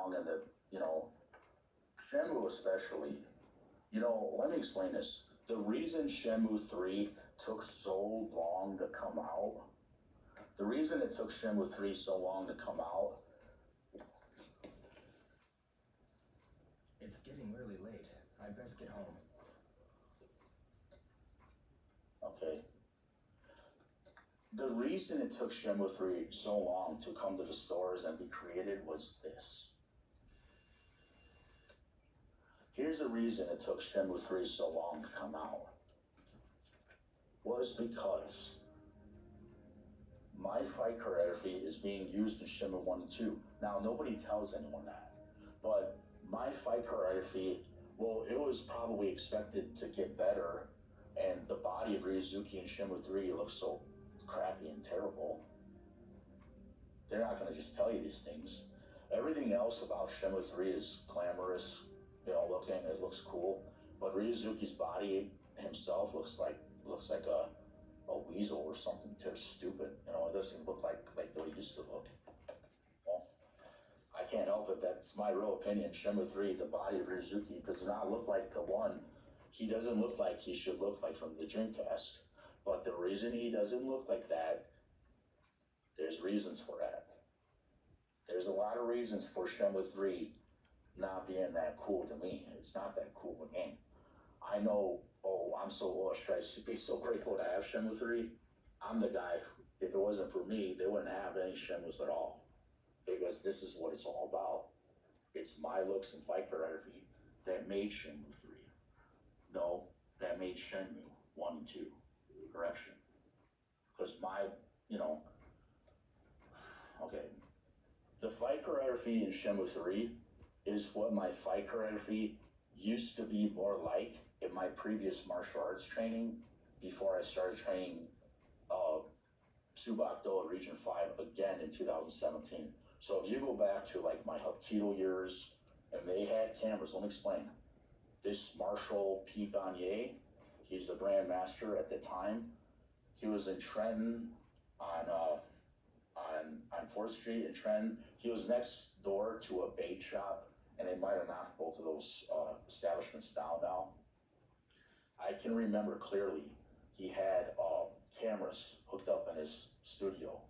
long in the, Shenmue especially, let me explain this. The reason Shenmue 3 took so long to come out, the reason it took Shenmue 3 so long to come out. It's getting really late. I'd best get home. Okay. The reason it took Shenmue 3 so long to come to the stores and be created was this. Here's the reason it took Shenmue 3 so long to come out. Was because my fight choreography is being used in Shenmue 1 and 2. Now, nobody tells anyone that. But my fight choreography, well, it was probably expected to get better, and the body of Ryuzuki in Shenmue 3 looks so crappy and terrible. They're not going to just tell you these things. Everything else about Shenmue 3 is glamorous, looking, it looks cool. But Ryuzuki's body himself looks like a weasel or something. They're stupid. It doesn't look like the way it used to look. Well, I can't help it. That's my real opinion. Shenmue 3, the body of Ryuzuki does not look like the one. He doesn't look like he should look like from the Dreamcast. But the reason he doesn't look like that, there's reasons for that. There's a lot of reasons for Shenmue 3 not being that cool to me. It's not that cool of a game. I know, I should be so grateful to have Shenmue 3. I'm the guy, if it wasn't for me, they wouldn't have any Shenmues at all. Because this is what it's all about. It's my looks and fight choreography that made Shenmue 3. No, that made Shenmue 1 and 2. Correction. Because okay. The fight choreography in Shenmue 3 is what my fight choreography used to be more like in my previous martial arts training before I started training Subakdo at Region 5 again in 2017. So if you go back to like my Hapkido years, and they had cameras, let me explain. This Marshall P. Gagne, he's the Grand Master at the time. He was in Trenton on 4th Street in Trenton. He was next door to a bait shop, and they might have knocked both of those establishments down now. I can remember clearly he had cameras hooked up in his studio.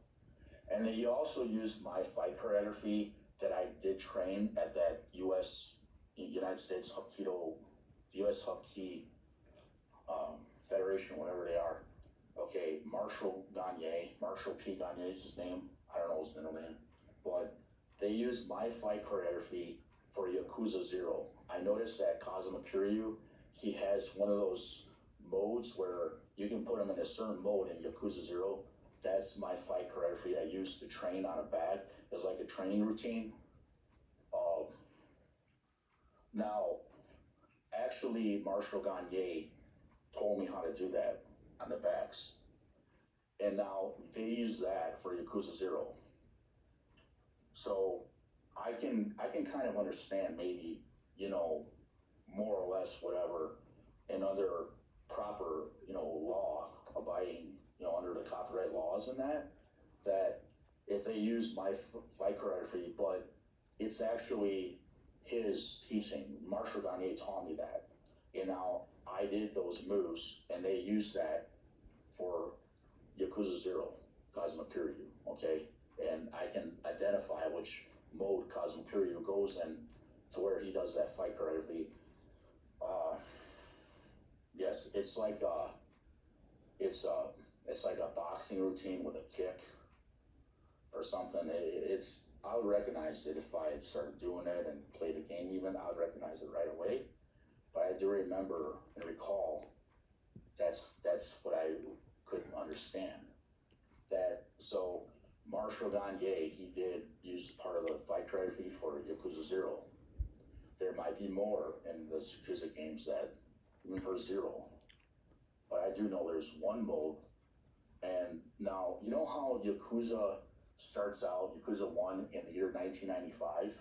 And then he also used my fight choreography that I did train at that United States Hapkido, US Hapki Federation, whatever they are. Okay, Marshall P. Gagne is his name. I don't know his middle name. But they used my fight choreography for Yakuza 0. I noticed that Kazuma Kiryu, he has one of those modes where you can put him in a certain mode in Yakuza 0. That's my fight choreography I used to train on a bag. It's like a training routine. Now, actually, Marshall Gagne told me how to do that on the bags. And now they use that for Yakuza 0. So I can kind of understand maybe, more or less whatever, and under proper, law abiding, under the copyright laws and that if they use my fight choreography, but it's actually his teaching. Marshall Gagne taught me that. And now I did those moves, and they used that for Yakuza 0, Kazuma Kiryu, okay? And I can identify which mode Kazuma Kiryu goes in to where he does that fight choreography. Yes, it's like a boxing routine with a kick or something. I would recognize it if I started doing it and play the game even. I would recognize it right away. But I do remember and recall that's what I couldn't understand. So Marshall Gagne, he did use part of the fight choreography for Yakuza 0. There might be more in the Yakuza games that even for 0. But I do know there's one mode. And now, you know how Yakuza starts out, Yakuza 1 in the year 1995?